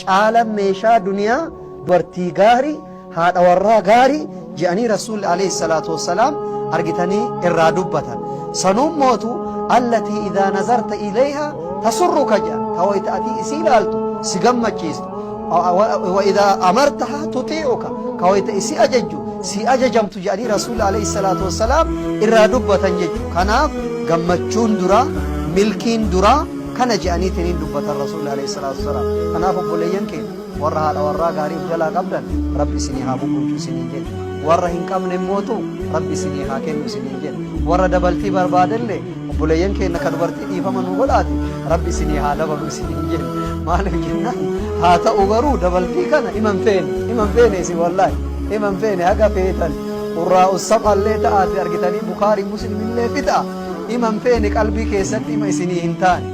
caala meeshaa duniyaa dubartii gaarii haadha warraa gaarii je'anii rasuulli alayhi salaatu wassalaam argitanii irraa dubbatan. sanuun mootu allatii idhaa nazarta ilayhaa tasurruka jedhan kawayta atii isii ilaaltu si gammachiistu wa idhaa amartahaa tutii'uka kawayta isii ajajju si ajajamtu jedhanii rasuulli alayhi salaatu wassalaam irraa dubbatan jechuudha. kanaaf gammachuun duraa milkiin duraa kana je'aniitiin dubbatan rasuulli alayhi salaatu wassalaam. kanaaf obboleeyyan keenya warra haadha warraa gaarii jalaa qabdan rabbi isinii haa bubbulchu isinii jedhe. warra hin qabne mootu rabbi isinii haa kennu isinii jedhe. warra dabaltii barbaadellee obboleeyyan keenya ka dubartii dhiifama nu godhaati rabbi isinii haa dabalu isinii jedhe. maaliif jennaan haa ta'u garuu dabaltii kana himan feene isin wallaahi himan feene haga feetan qurraa ussaqallee ta'aati argitanii bukaarii muslimillee fixa himan feene qalbii keessatti hima isinii hin taane